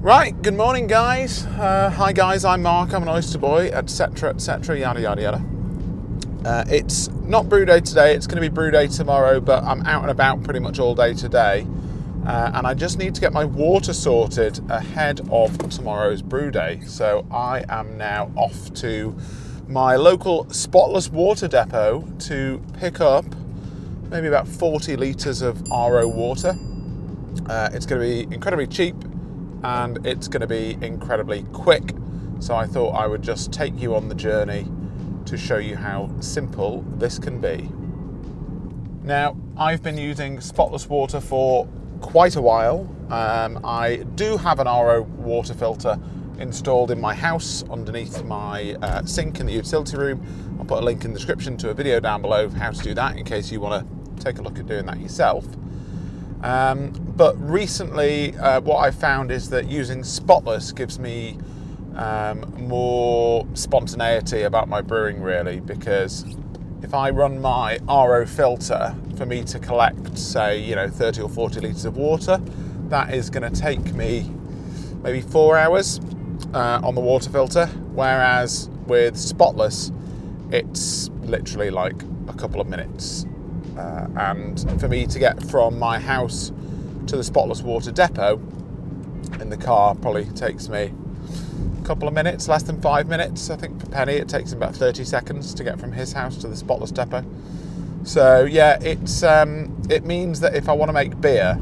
Right, good morning guys. Hi guys, I'm Mark, I'm an Oyster boy, etc, yada yada yada. It's not brew day today, it's going to be brew day tomorrow, but I'm out and about pretty much all day today. And I just need to get my water sorted ahead of tomorrow's brew day. So I am now off to my local Spotless Water depot to pick up maybe about 40 litres of RO water. It's going to be incredibly cheap and it's going to be incredibly quick. So I thought I would just take you on the journey to show you how simple this can be. Now, I've been using Spotless Water for quite a while. I do have an RO water filter installed in my house underneath my sink in the utility room. I'll put a link in the description to a video down below of how to do that in case you want to take a look at doing that yourself. But recently what I found is that using Spotless gives me more spontaneity about my brewing, really, because if I run my RO filter for me to collect, say, 30 or 40 litres of water, that is going to take me maybe 4 hours on the water filter, whereas with Spotless it's literally like a couple of minutes. And for me to get from my house to the Spotless Water depot in the car probably takes me a couple of minutes, less than 5 minutes. I think for Penny it takes him about 30 seconds to get from his house to the Spotless depot. So yeah, it means that if I want to make beer,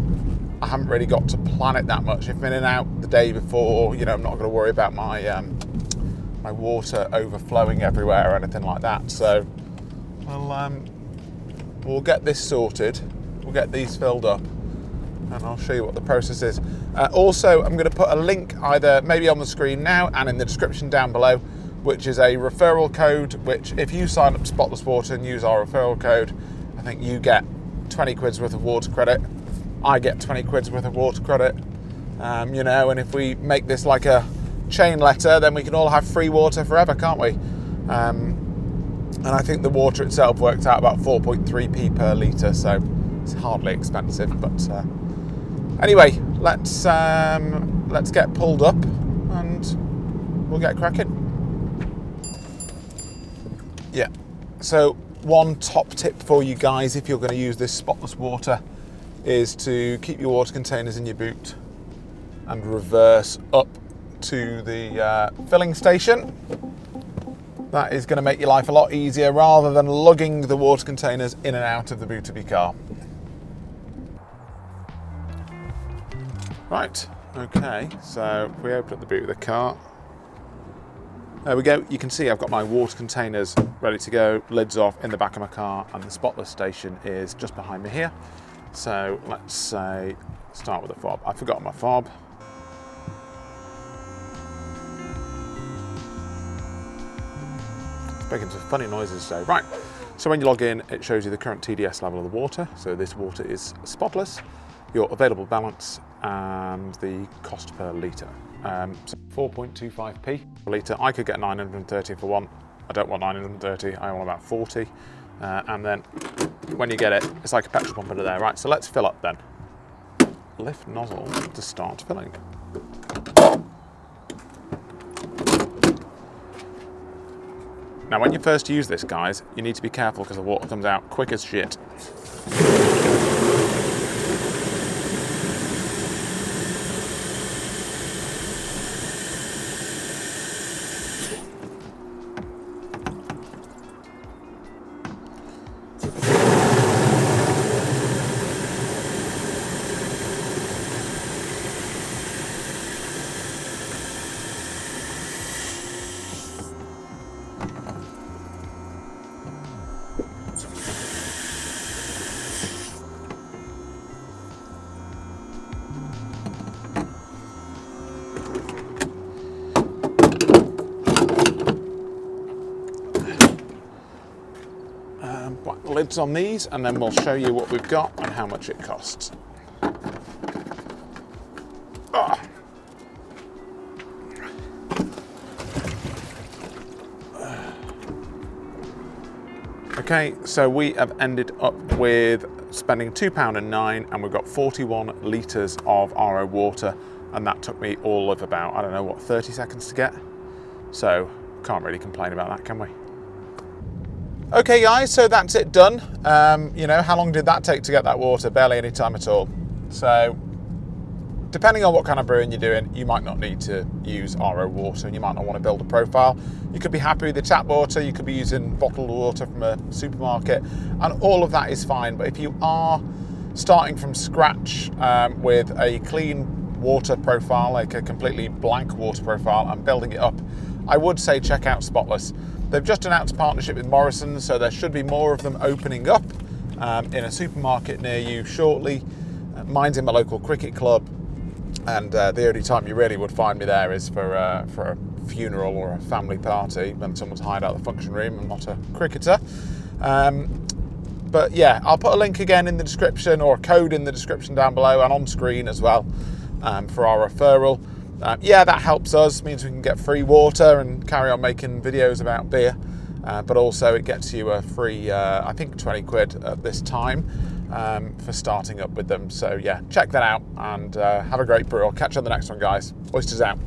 I haven't really got to plan it that much. If I'm in and out the day before, I'm not going to worry about my my water overflowing everywhere or anything like that. So we'll get this sorted, we'll get these filled up, and I'll show you what the process is. Also, I'm going to put a link either maybe on the screen now and in the description down below, which is a referral code, which if you sign up to Spotless Water and use our referral code, I think you get 20 quid's worth of water credit. I get 20 quid's worth of water credit. And if we make this like a chain letter, then we can all have free water forever, can't we? And I think the water itself works out about 4.3p per litre, so it's hardly expensive. But anyway, let's get pulled up and we'll get cracking. Yeah. So one top tip for you guys, if you're going to use this Spotless Water, is to keep your water containers in your boot and reverse up to the filling station. That is going to make your life a lot easier rather than lugging the water containers in and out of the boot of your car. Right, okay, so if we open up the boot of the car, there we go. You can see I've got my water containers ready to go, lids off in the back of my car, and the Spotless station is just behind me here. So let's say, start with the fob. I forgot my fob. Making some funny noises today. Right, so when you log in, it shows you the current TDS level of the water. So this water is spotless, your available balance, and the cost per litre. So 4.25p per litre. I could get 930 if I want. I don't want 930, I want about 40. And then when you get it, it's like a petrol pump under there. Right, so let's fill up then. Lift nozzle to start filling. Now, when you first use this, guys, you need to be careful because the water comes out quick as shit. Lids on these, and then we'll show you what we've got and how much it costs. Okay, so we have ended up with spending £2.09 and we've got 41 litres of RO water and that took me all of about, I don't know what, 30 seconds to get. So can't really complain about that, can we? Okay guys, so that's it done. You know, how long did that take to get that water? Barely any time at all. So depending on what kind of brewing you're doing, you might not need to use RO water, and you might not want to build a profile. You could be happy with the tap water, you could be using bottled water from a supermarket, and all of that is fine. But if you are starting from scratch with a clean water profile, like a completely blank water profile, and building it up, I would say check out Spotless. They've just announced a partnership with Morrison's, so there should be more of them opening up in a supermarket near you shortly. Mine's in my local cricket club, and the only time you really would find me there is for a funeral or a family party when someone's hired out the function room. I'm not a cricketer. But yeah, I'll put a link again in the description, or a code in the description down below and on screen as well, for our referral. Yeah, that helps us, means we can get free water and carry on making videos about beer, but also it gets you a free, I think 20 quid at this time for starting up with them. So yeah, check that out and have a great brew. I'll catch you on the next one, guys. Oysters out.